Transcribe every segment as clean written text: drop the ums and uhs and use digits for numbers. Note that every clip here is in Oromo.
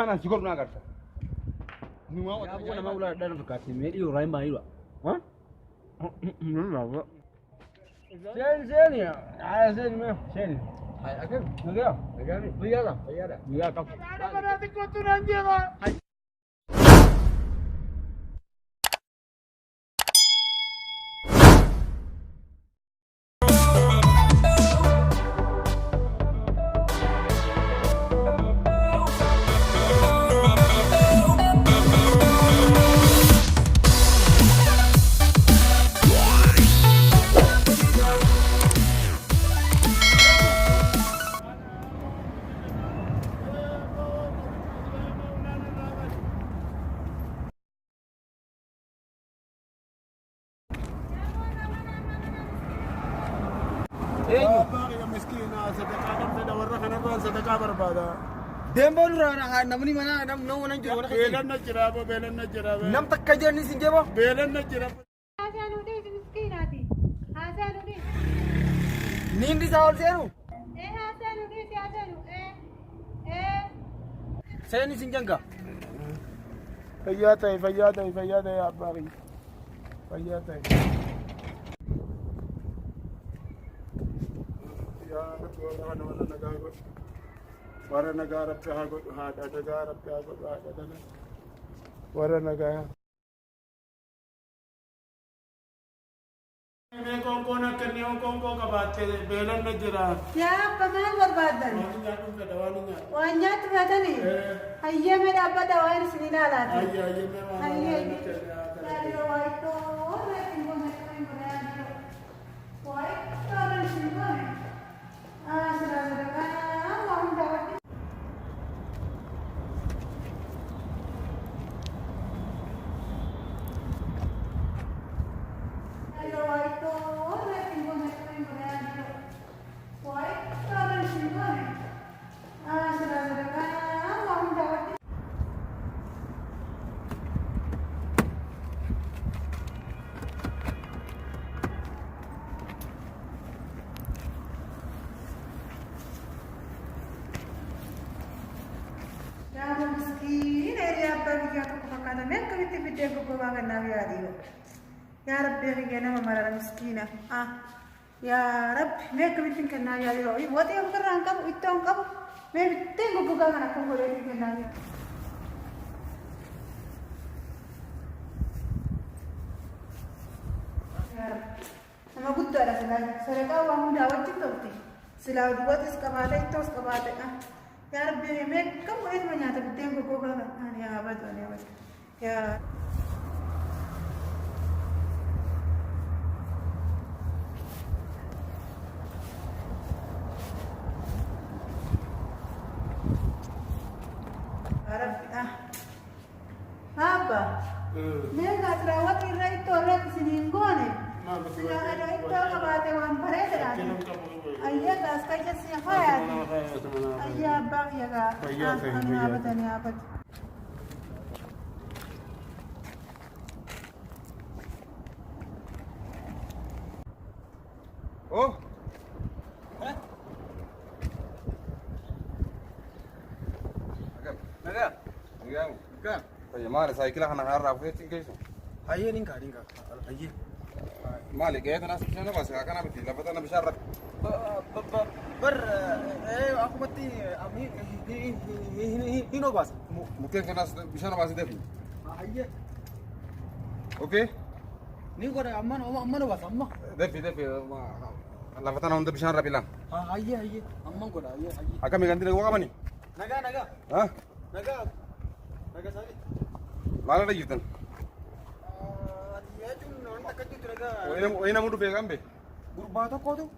أنا سيقول ما قرص أنا ما ولا دار فكاتي ميري وراي ما يروح ها سين يا سين ما سين هاي أكل نجا نجا بيجا بيجا كم أنا براتي كنت نانجيلا يا مسكينة صدقة نبدا ورخنا نبغى صدقة بربادا ديمبول رانا نمني منا نم نو ننجي ولا بيلنا جرابة بيلنا جرابة نم تكجر نسين جبا بيلنا جرابة هذا نودي مسكيناتي هذا نودي نيندي ساول سيرو إيه هذا نودي هذا نودي إيه سيني سنجنگا فياتي فياتي فياتي يا باغي فياتي يا رب وانا نغاغو ورا نغارب تاغو هذا نغارب تاغو هذا ورا نغا मैं कौन करने हो कौन का बात है बेलन न जरा क्या पकान बर्बादन वान्या तो आता नहीं अय्ये मेरा अब्बा दवाई नहीं डाला था अय्ये अरे वाई तो मैं तुमको मैं बनाया वाई तो नहीं है सरा सरा हम दवा يا ربي يا نما مرة مسكينة يا رب ما كنت كنا يا لوي واتي أم كران كم إتام كم ما بتين بقول أنا كم قولي كنا يا رب أنا قلت على سلا سرقة وامو دعوة تطوتي سلا ودوات إسكاباتة إتوس كاباتة يا ربي ما كم قولي من ياته بتين بقول أنا يا أبد يا أبد يا apa? Mereka terawat kira itu orang kesiningguan Sila ada itu kabate wampare terani. Ayah gas kaca siapa ya? Ayah bang ya kak. Apa tani apa? Oh. Naga. Naga. طيب مالي سايكلها انا هعرف فين كيف هي نينكا هي مالي جاي انا شنو بس كان بدي لفت انا بشرب بر ايه اكو بتي هنا بس ممكن كان بشرب بس دفي هي اوكي نيكو امان بس اما دفي لفت انا عند بشرب لا هي امان كده هي اكمل عندي لو غمني نجا ها نجا سالي ما لا جيتن يا جون انت كنت نجا وين مودو في غامبي غرباتو كودو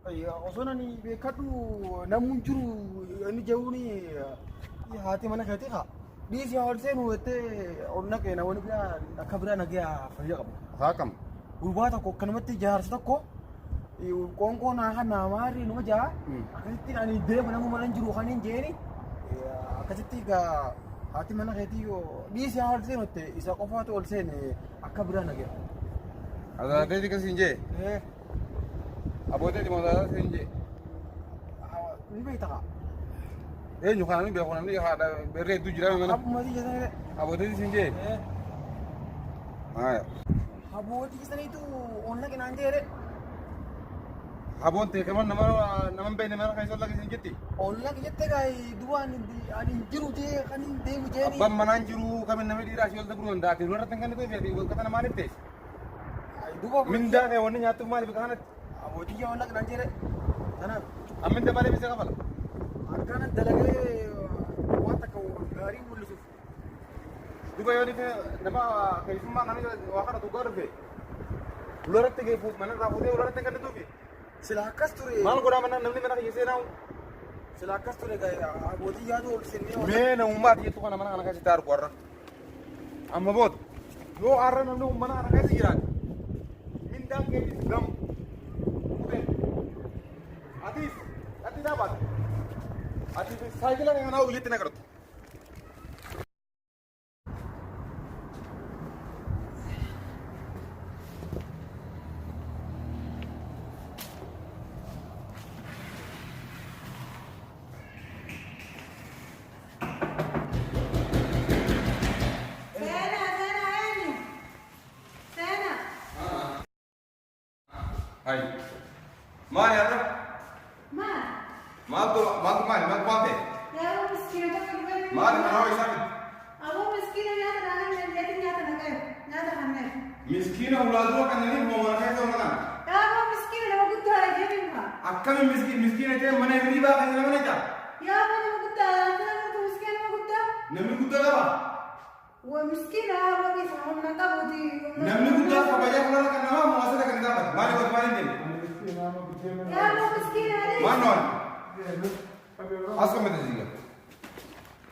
اي اوسونني بكدو نمونجرو اني جوني هاتي من خيتي خا ديسي هولسين وته اونك انا ونبيا كبرا نجا فيا هاكم غرباتو كو كنمتي جارستكو kongko na mari no ja akati ani de mana mo malan jiru khanin jeri akati ga hati mana khati yo di si hal se notte isa qofatu ol sen akabra nage ada de kasi inje Abootee dimootaa seenjee. Ni beektaa? Eenyu kana ni beeku namni haadha berree hedduu jira mana. Abbootii keessanii Abootee seenjee. Haaya. abbootii keessaniitu onna qinaan jeere. Aboon ta'e kaman nama beekne mana kan isa olla keessan jetti. Olla jette gaay duwaan ani jiru jee kan deemu jeeni. Abbaan manaan jiru kamin namni dhiiraa si olta guruu danda'a. Nurra tan kan ta'e fi walqata namaa nitte. Duba Mindaa ta'e wanni nyaatuuf maaliif kanatti? abbootii kee onna qinaan jeere. Kanaaf Amminda malee bisa kafala. akkana dalagee waan takka gaarii mul'isuuf. Duba yoo dhife nama keessummaa namni waa kana dhugaa dhufe. Loratti geeffu mana irraa fuutee loratti kan dhufe. Sila akkas ture. Maal godhaa mana namni mana keessee naamu. Sila akkas ture gaay abbootii yaadu ol sennee. Mee namummaati jettu kana mana kana keessatti argu warra. Amma booda yoo har'a namni mana kana keessa jiraate mindaan keessa gamu. Ati dapat. Ati saikila dengan aku lihat nak kerut. Hai. Mana ada? Maal maal ta'e? Yaa miskiina tokko Maal kana hoo isaa miti? Aboo miskiina nyaata dhagaa nyaata nyaata dhagaa nyaata kanneen. Miskiina ulaaduu kanneen moomaa keessa mana. Yaa miskiina nama guddaa jedhama. Akkami miskiina ta'e mana hirriibaa kan nama nyaata? Yaa nama guddaa nama miskiina nama guddaa. Namni guddaa qaba. Waa miskiina aboo keessa humna qabuuti. Namni guddaa kabajaa kanarra kan namaa muwaasila kan gaafatu. Maali deemu? Yaa miskiina. Maal noon? Asuma miti jiga.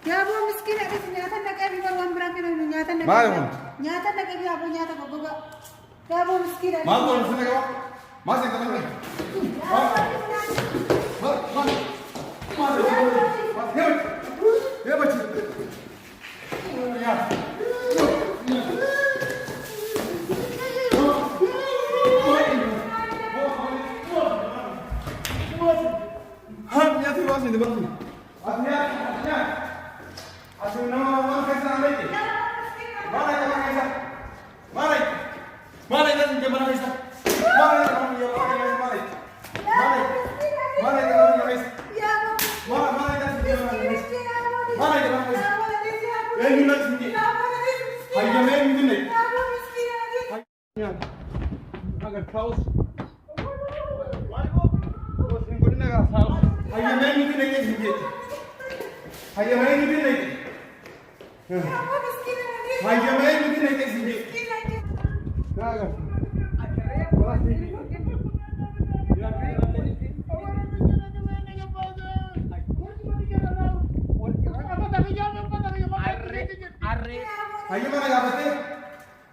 Yaa aboo miskiina keessa nyaata dhagaa fi waan biraa kennu nyaata dhagaa. Maali kun? Nyaata dhagaa fi aboo nyaata goggogaa. Yaa aboo miskiina. Maal kun sini qaba? Maal sini qaba?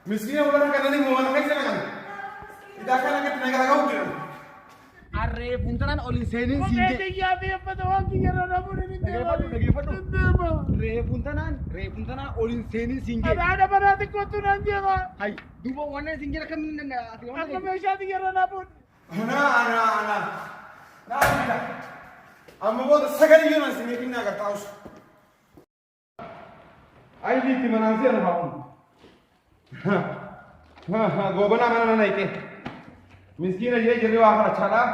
Miskiina ular kananii moomaa keessa naqan. Idaa kana gadi nagaa gahu jiran. Arree puntanan oli seenin siinge. Reefuntanaan olin seenin siinge. Ada berarti kotu nanti ya. Hai, duba wanne siinge kan Aku mesyati ya Ranabun. Ana. Nah, amma booda sagalee yoo nasi meeqinni agartaa'us. Ayi itti manaan seera fa'uun. Gobanaa mana naqe. Miskiina jee jirri waa kana chaadhaa.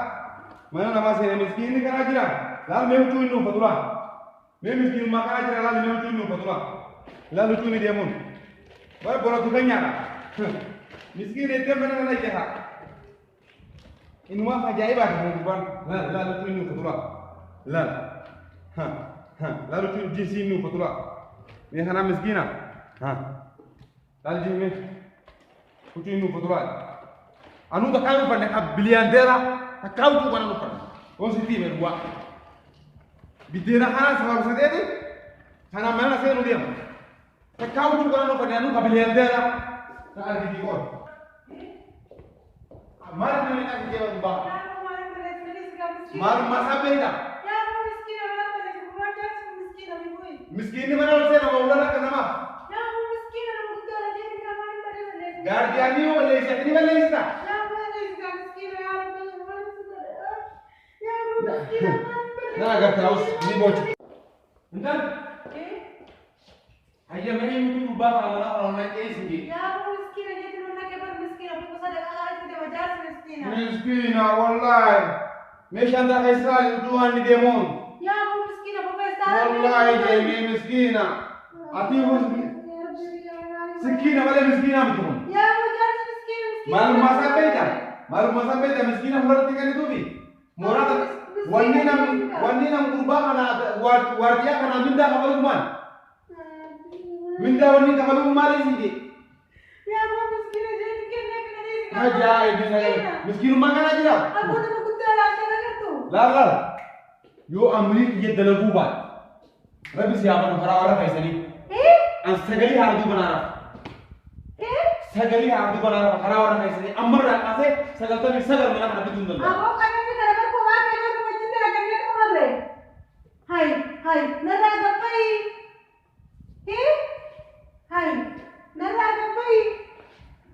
Mana namaa seene miskiinni kanaa jira. Laal mee huccuu inni uffatu laa. Mee miskiinummaa kanaa jira laal mee huccuu inni uffatu laa. Laal huccuu inni deemuun. Wayi boratu keenyaadha. Miskiina itti mana naqe haa. Inumaaf ajaa'ibaadha kan gubbaan. Laal huccuu inni uffatu laa. Laal. Laal huccuu jinsii inni uffatu laa. Mee kanaa miskiina. Laal jimmee. Huccuu inni uffatu laa. Anu tak kau pandai biliandera, tak kau tu mana lupa. Kau sendiri berdua. Bidera kana sama besar ni, kana mana saya nudia. Tak kau tu mana lupa anu biliandera, tak ada di kau. Mana ni nak kerja di bawah? Mana masa beda? Miskin ni mana saya nak ular nak nama? Guardiani ni boleh, siapa ni boleh isah? agar terus ini bocor. Entar. Aja mana mungkin ubah kalau naik sini. Ya aku miskin aja tuh nak kebar miskin. Aku bisa ada kakak itu wajar miskin. Miskin, wallahi. Mesh anda kaisal Tuhan di demon. Ya aku miskin aku pesta. Wallahi jadi miskina. Ati Sikina wala miskina betul. Ya aku jadi miskin. Malu masa beda miskina berarti kan itu bi. Murah wanni nam kurba kana wardiya kana minda kabalu man. Minda wanni kabalu mali sini. Ya aku miskin aja ini kena ini. Aja ini saya miskin makan aja. Aku nama Kutaa lah tu. Lar. Yo amri ye dalagu ba. Rabi siapa orang kaisa ni. An sagali hardu banara. Sagali hardu banara orang kaisa ni. Amr ase sagal to ni sagal mana nabi dundal. Aku kan ini kalau kau bawa kena tu macam tu akan dia kau ada. Hai, nara gapai. Hai, nara gapai.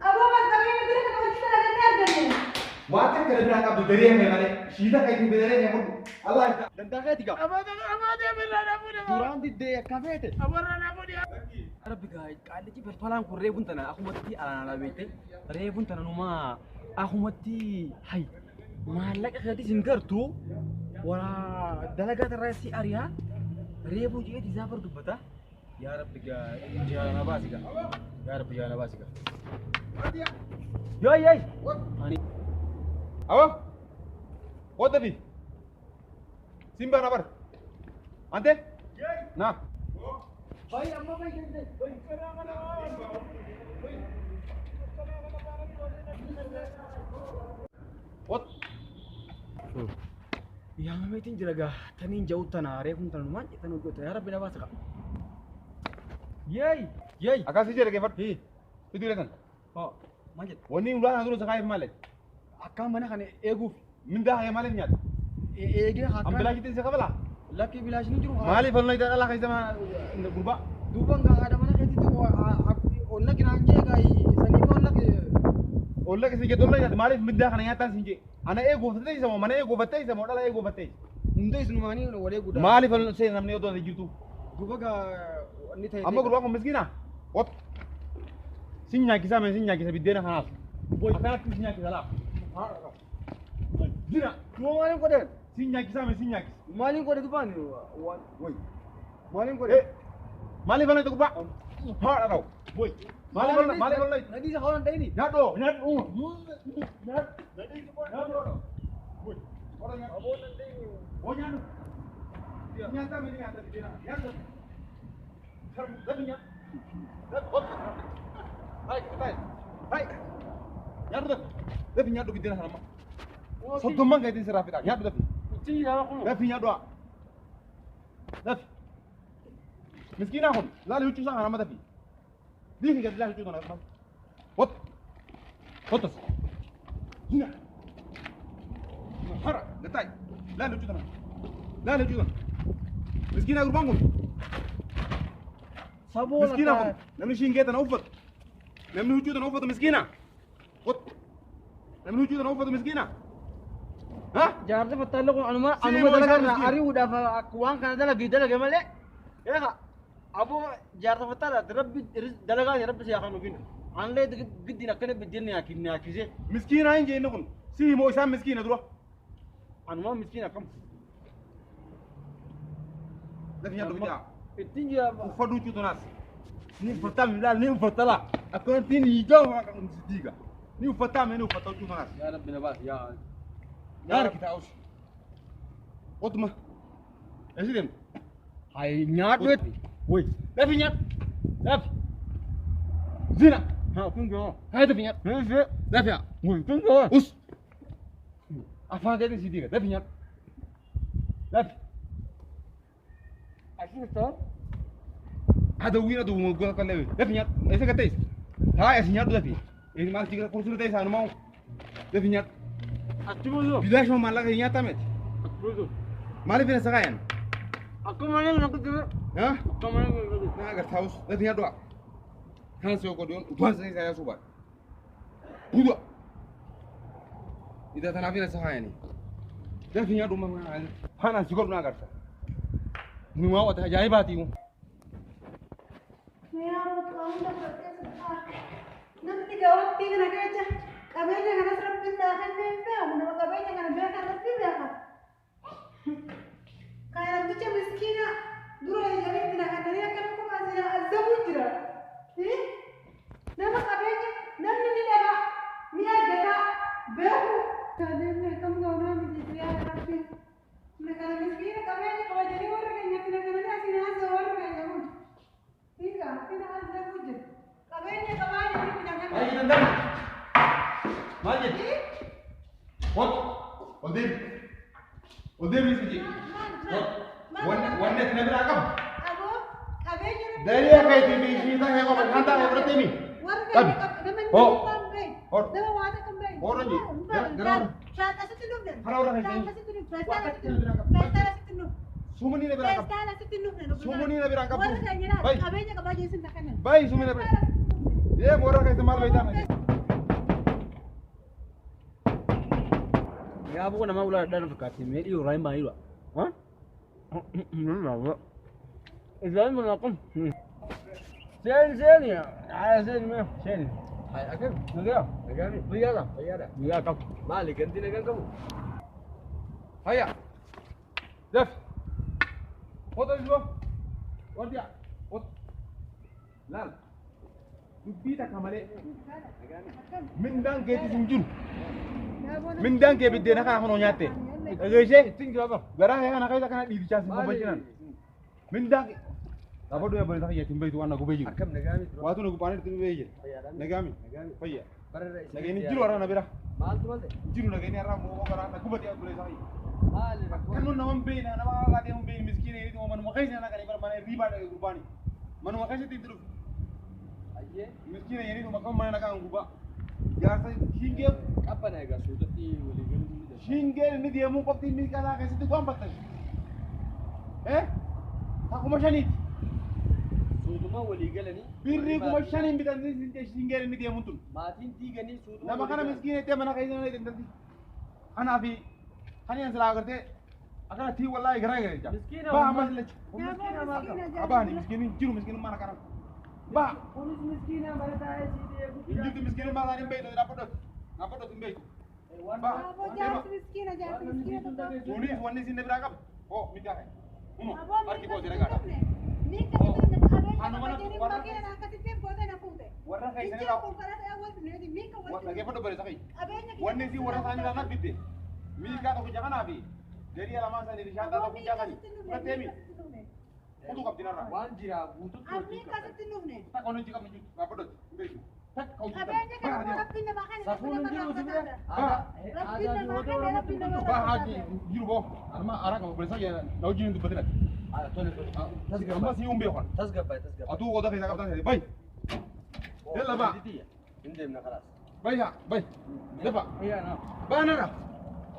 Abu mata ini tu kan macam tu akan dia ada. Mati kerja nak abdu dari yang mana? Sida kayak gitu dari yang Allah. Dan dah kayak tiga. Apa dia bilang apa dia? Duraan di dek kafe itu. Apa dia? Arabi guys, kali ini berpalang ku rebun tanah. Aku mati ala bete. Rebun tanah numa. Aku mati. Hai. Malak kali singkar tu. Wah, dalaga terasi area. Rebu juga di Zafar tu bata. Ya Rabbi guys, jangan apa sih kak? Ya Rabbi jangan apa sih kak? Yoi. Ani. Apa? What tadi? Simba nabar. Ante? Nah. Hai, amma baik deh. What? Yang meeting jelaga tanin jauh tanah repun tanah rumah kita nunggu tu. Ya Rabbi apa sih kak? Yey. Akan sih jadi kefat. Itu dia kan. Oh, manjat. Wani ulah dulu sekai malik. Akam mana kan egu. Minda hay malik nyat. Ege Am hakam. bila kita sekabala. Laki bilas ni juru. Mali falno ida Allah kaisa ma gurba. Dubang enggak ada mana kayak itu. Onna kira anje kai sani ko onna ke. Olla kasi ke dolla nyat mali minda kana nyata sinje. Ana ego fatai sama mana ego fatai sama dala ego fatai. Undai sunmani wale guda. Mali falno sai namne odo jitu. Dubaga ni thai. Amma gurba ko miskina. What? Sinya kisa bidena khanas. Boy, kana sinya kisa la. Dina. Mau maling ko den. Sinya kisa. Maling ko de tupan. Woi. Maling ko de. Mali falno itu gurba. Ha rau. Boy. Mali falno. Nadi sa kawan tadi ni. Nyat. Nyat. Nadi itu nyat. Boy. Orang nyat. Abon nanti. Oh nyat. Nyata meni nyata bidena. Nyat. Tapi nyat. Hai. Nyat. Tapi nyat bidena sama. Satu mang kayak ini serapit. Nyat tapi. Iti ya aku. Tapi nyat doa. Tapi. Miskin aku. Lalu lucu sangat nama tapi. Dia tidak lalu lucu nama. What? Fotos. Hina. Hara. Detai. Lalu lucu nama. Miskin aku bangun. Sabo Miskin aku. Namni shinggeta na ufat. Namni lucu na ufat miskina. What? Namni lucu na ufat miskina. Hah? Jarang betul lo anu talaga na ari udah kuang kana dalaga male. Ya kak. Abu jarang betul dalaga ya rabbi siya kanu bin. Anle gidi nakane bidin ya kinse. Miskina inje nukun. Si mo isam miskina dulu. Anu ma miskina kam. Tapi nyatu bija. Itin ya Ufat lucu tunas. Ni pertama. Aku nanti ni jauh akan sediga. Ni ufata lucu tunas. ya rabbi nabas ya. Yar kita aus. Otma. Esidem. Hai nyat wet. Woi, Tapi nyat. dap. Zina. Ha kungo. Hai tapi nyat. Tapi ya. Woi, kungo. Us. Apa jadi sediga? Tapi nyat. Tapi Asyik tu. ada wira tu mau gua kalau tapi nyat. Ese kata is. Ha, ese nyat tapi. Ini mas jika kursus tadi sana mau. Tapi nyat. Asyik tu. Bilas mau malah nyata met. Betul. Mali fina sakayan. Aku mana nak tu? Hah? Aku mana nak tu? Nah, agar tahu. Tapi nyat doa. Kan sio kodion. Uban saya subat. Budak. Ida tanah fina sakayan ni. Tapi nyat rumah mana? Hana juga nak agar. Numa wata ajaa'ibaatii. Meeyaa bakka hunda fudhatee sadafaa. Namni gaawwattii kana keessa qabeenya kanas rabbiin laakan beekamu nama qabeenya kana beekan rabbii beeka. Kan namticha miskiina dura eegaleetti laakannanii akka nama kumaasina azabuu jira. Nama qabeenya namni ni dhagaa ni argata beeku. Kaadeen kam gaunaa miti yaada rabbii. Nakana miskiina qabeenya qabajanii warra keenyatti nakananii asiin haasa'u warra keenya kun. Hiika sina azabuu jira. Qabeenya qabaanii ni nakananii. Baay'ee danda'ama. Maal jedhi? Odeem isiti. Wanne kana biraa qabu. Aboo qabeenya Dari akka itti biishiisa kee qofa kan taa'e fudhatee mi? Qabi. nama waan akka hin Horo ji. Shaaqasitti dhufne. Hara warra keessanii. Shaaqasitti dhufne. Feestaanasitti dhufne. Sumuni na biraa qabu. Feestaanasitti dhufne. Sumuni na biraa qabu. Warra keenyadhaa qabeenya qabaa jeesin takkanan. Baay'ee sumuni na biraa. Deemu warra keessa maal beektaa? Ya bukan nama ular dan fakati medi orang main juga. Hah? Nama. Izan menakum. Sen ya. Sen me. Sen. Hai akan. Negara. Negara. Biya lah. Biya kau. Balik ganti negara kamu. Haya. Def. Foto dulu. Wardia. Foto. Lal. Dubita kamale. Mindang keti sinjun. Mindang ke bidde na kana nyaate. Egeje tinga ba. Gara he kana kaisa kana di chance ko bajinan. Mindang. Abodo ya bari tahiya timbe tu wana gobeji. Akam negami. Watu no kupane timbe beje. Negami. Fayya. Nagani jiru ara na bira. Mal tu mal. Jiru nagani ara mo gara na kubati abule sahi. Mal. Kanu na mambe na na ga de mambe miskine ni to manu makaisa na kare mane riba da gurbani. Manu makaisa tidru. Ayye. Miskine ni to makam mane na kan guba. Ya sai hinge Apa naga sudah ti boleh gani. hinge ni dia mu kopti mi kala kasi tu kwam patai. Aku mashani. Suduma boleh gani. Birri ku mashani bidan ni hinge ni dia mutun. Matin tiga ni suduma. Nama kana miskine te mana kaisa na dinti. Ana fi hani an sala karte akana ti wallahi gara gara. Miskin Ba amal lech. Abani Miskin. miskin jiru miskin mana kana. Ba Polis miskin yang berada di sini. injutu miskin ma dani mbey do rapodo mbey. Ba Aboo jaarsi miskiina jaarsi miskiina tokko. Sunis wanni sinne bira kab. Oh mika hai. Uno Aboo arki ko miika jira gada. miika sitti dhufne qabeenya Anu mana qabajanii warra- bakkee akkasitti gootee na fuute. Warra kaisa Ijji na konkolaataa walitti neeti miika wa walitti. lage fodo bare sakai. Qabeenya Wanni si warra sani na bidde. Mika to kujana fi. Dari ala masa ni shanta to kujana. Pratemi. Kutu kap dinara. Wan jira butut. Miika sitti dhufne. Tak kono jika menyut rapodo mbey. Tak kau jika. Qabeenya kana rabbiin namaa kan Sapuluh jiru sini. Ba Rabbiin namaa kan rabbiin namaa ba haji jiru bo. Arma ara ka bare sakai na ujin du badina. Ah, tolong. Tasga amba si umbe khan. Tasgap bay, tasgap. Atu ko da kaisa kap ta bay. Yalla ba. Indem na kalas. Bay ha bay. Dafa. Iya na. Ba nara.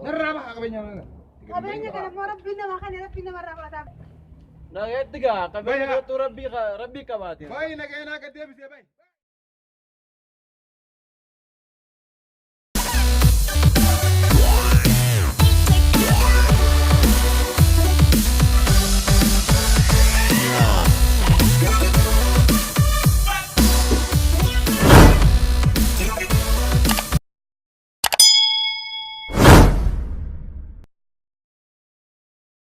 Nara ba ka benya na. qabeenya kana immoo rabbiin namaa kan rabbiin namaa rafataa. Nah, ya tiga. Kami Baik, itu Rabbi kabati. Bay na kaya na ka debise bay.